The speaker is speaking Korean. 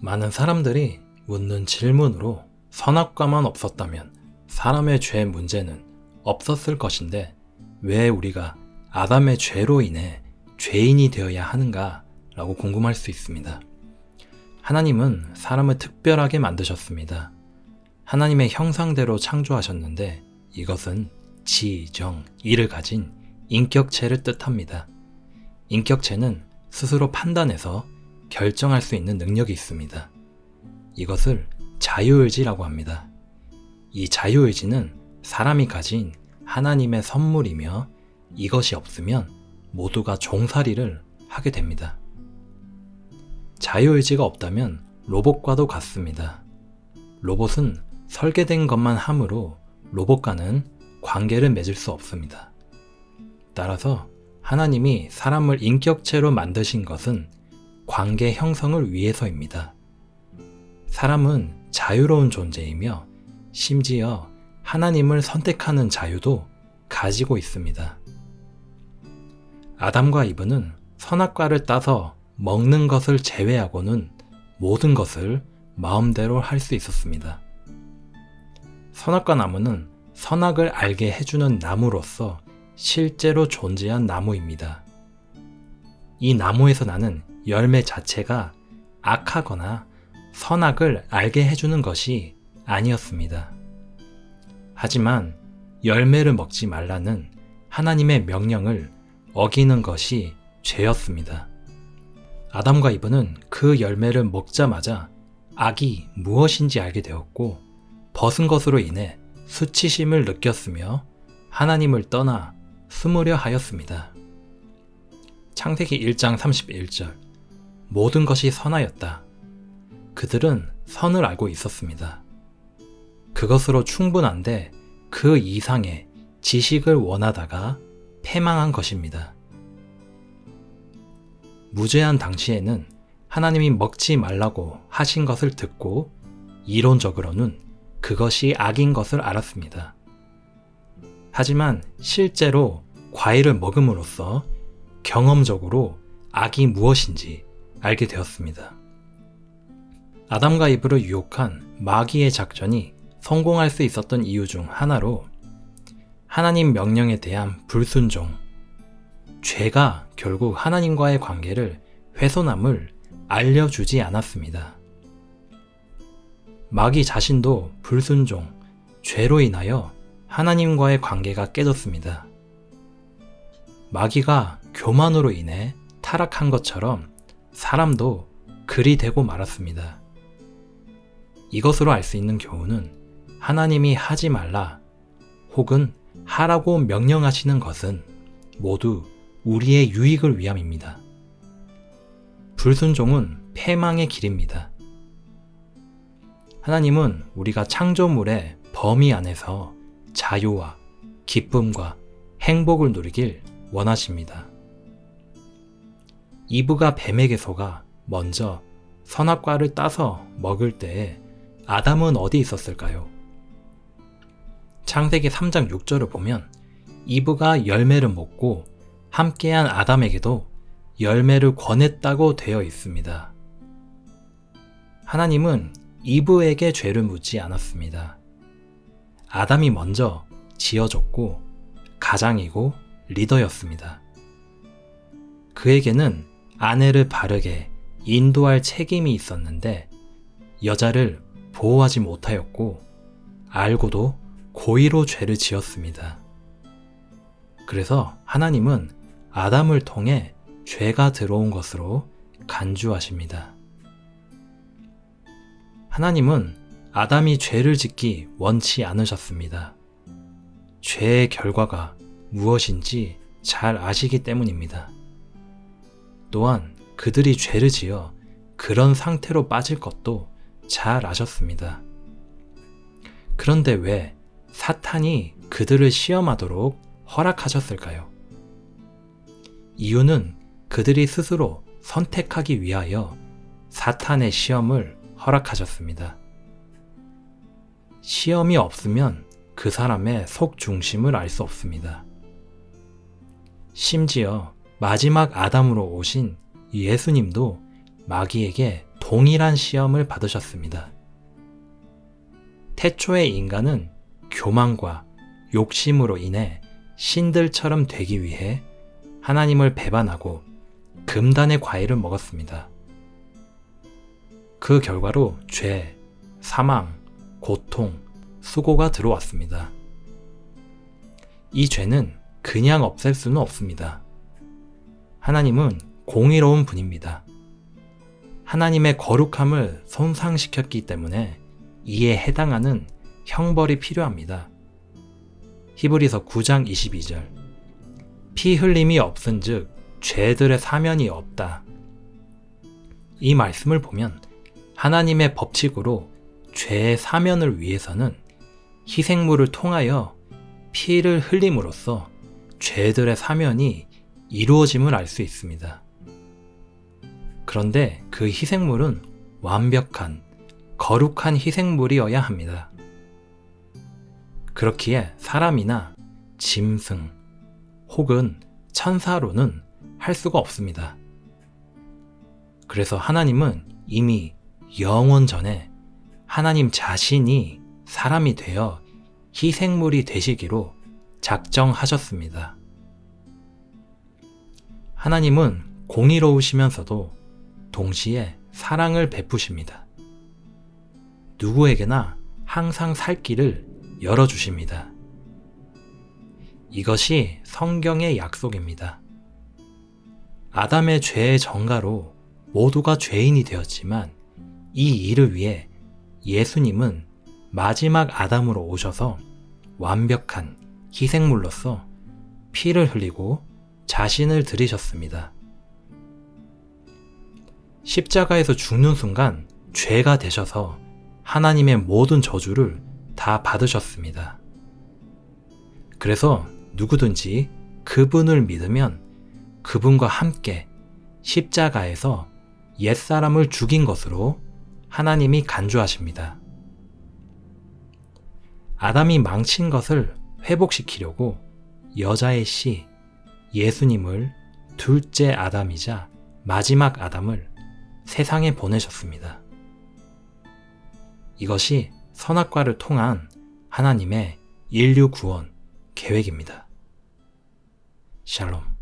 많은 사람들이 묻는 질문으로 선악과만 없었다면 사람의 죄 문제는 없었을 것인데 왜 우리가 아담의 죄로 인해 죄인이 되어야 하는가 라고 궁금할 수 있습니다. 하나님은 사람을 특별하게 만드셨습니다. 하나님의 형상대로 창조하셨는데 이것은 지, 정, 이를 가진 인격체를 뜻합니다. 인격체는 스스로 판단해서 결정할 수 있는 능력이 있습니다. 이것을 자유의지라고 합니다. 이 자유의지는 사람이 가진 하나님의 선물이며 이것이 없으면 모두가 종살이를 하게 됩니다. 자유의지가 없다면 로봇과도 같습니다. 로봇은 설계된 것만 함으로 로봇과는 관계를 맺을 수 없습니다. 따라서 하나님이 사람을 인격체로 만드신 것은 관계 형성을 위해서입니다. 사람은 자유로운 존재이며 심지어 하나님을 선택하는 자유도 가지고 있습니다. 아담과 이브는 선악과를 따서 먹는 것을 제외하고는 모든 것을 마음대로 할 수 있었습니다. 선악과 나무는 선악을 알게 해주는 나무로서 실제로 존재한 나무입니다. 이 나무에서 나는 열매 자체가 악하거나 선악을 알게 해주는 것이 아니었습니다. 하지만 열매를 먹지 말라는 하나님의 명령을 어기는 것이 죄였습니다. 아담과 이브는 그 열매를 먹자마자 악이 무엇인지 알게 되었고 벗은 것으로 인해 수치심을 느꼈으며 하나님을 떠나 숨으려 하였습니다. 창세기 1장 31절 모든 것이 선하였다. 그들은 선을 알고 있었습니다. 그것으로 충분한데 그 이상의 지식을 원하다가 패망한 것입니다. 무죄한 당시에는 하나님이 먹지 말라고 하신 것을 듣고 이론적으로는 그것이 악인 것을 알았습니다. 하지만 실제로 과일을 먹음으로써 경험적으로 악이 무엇인지 알게 되었습니다. 아담과 이브를 유혹한 마귀의 작전이 성공할 수 있었던 이유 중 하나로 하나님 명령에 대한 불순종, 죄가 결국 하나님과의 관계를 훼손함을 알려주지 않았습니다. 마귀 자신도 불순종, 죄로 인하여 하나님과의 관계가 깨졌습니다. 마귀가 교만으로 인해 타락한 것처럼 사람도 그리 되고 말았습니다. 이것으로 알 수 있는 교훈은 하나님이 하지 말라 혹은 하라고 명령하시는 것은 모두 우리의 유익을 위함입니다. 불순종은 패망의 길입니다. 하나님은 우리가 창조물의 범위 안에서 자유와 기쁨과 행복을 누리길 원하십니다. 이브가 뱀에게 속아 먼저 선악과를 따서 먹을 때에 아담은 어디 있었을까요? 창세기 3장 6절을 보면 이브가 열매를 먹고 함께한 아담에게도 열매를 권했다고 되어 있습니다. 하나님은 이브에게 죄를 묻지 않았습니다. 아담이 먼저 지어졌고 가장이고 리더였습니다. 그에게는 아내를 바르게 인도할 책임이 있었는데 여자를 보호하지 못하였고 알고도 고의로 죄를 지었습니다. 그래서 하나님은 아담을 통해 죄가 들어온 것으로 간주하십니다. 하나님은 아담이 죄를 짓기 원치 않으셨습니다. 죄의 결과가 무엇인지 잘 아시기 때문입니다. 또한 그들이 죄를 지어 그런 상태로 빠질 것도 잘 아셨습니다. 그런데 왜 사탄이 그들을 시험하도록 허락하셨을까요? 이유는 그들이 스스로 선택하기 위하여 사탄의 시험을 허락하셨습니다. 시험이 없으면 그 사람의 속 중심을 알 수 없습니다. 심지어 마지막 아담으로 오신 예수님도 마귀에게 동일한 시험을 받으셨습니다. 태초의 인간은 교만과 욕심으로 인해 신들처럼 되기 위해 하나님을 배반하고 금단의 과일을 먹었습니다. 그 결과로 죄, 사망, 고통, 수고가 들어왔습니다. 이 죄는 그냥 없앨 수는 없습니다. 하나님은 공의로운 분입니다. 하나님의 거룩함을 손상시켰기 때문에 이에 해당하는 형벌이 필요합니다. 히브리서 9장 22절 피 흘림이 없은즉 죄들의 사면이 없다. 이 말씀을 보면 하나님의 법칙으로 죄의 사면을 위해서는 희생물을 통하여 피를 흘림으로써 죄들의 사면이 이루어짐을 알 수 있습니다. 그런데 그 희생물은 완벽한, 거룩한 희생물이어야 합니다. 그렇기에 사람이나 짐승 혹은 천사로는 할 수가 없습니다. 그래서 하나님은 이미 영원 전에 하나님 자신이 사람이 되어 희생물이 되시기로 작정하셨습니다. 하나님은 공의로우시면서도 동시에 사랑을 베푸십니다. 누구에게나 항상 살 길을 열어주십니다. 이것이 성경의 약속입니다. 아담의 죄의 전가로 모두가 죄인이 되었지만 이 일을 위해 예수님은 마지막 아담으로 오셔서 완벽한 희생물로서 피를 흘리고 자신을 드리셨습니다. 십자가에서 죽는 순간 죄가 되셔서 하나님의 모든 저주를 다 받으셨습니다. 그래서 누구든지 그분을 믿으면 그분과 함께 십자가에서 옛사람을 죽인 것으로 하나님이 간주하십니다. 아담이 망친 것을 회복시키려고 여자의 씨 예수님을 둘째 아담이자 마지막 아담을 세상에 보내셨습니다. 이것이 선악과를 통한 하나님의 인류 구원 계획입니다. 샬롬.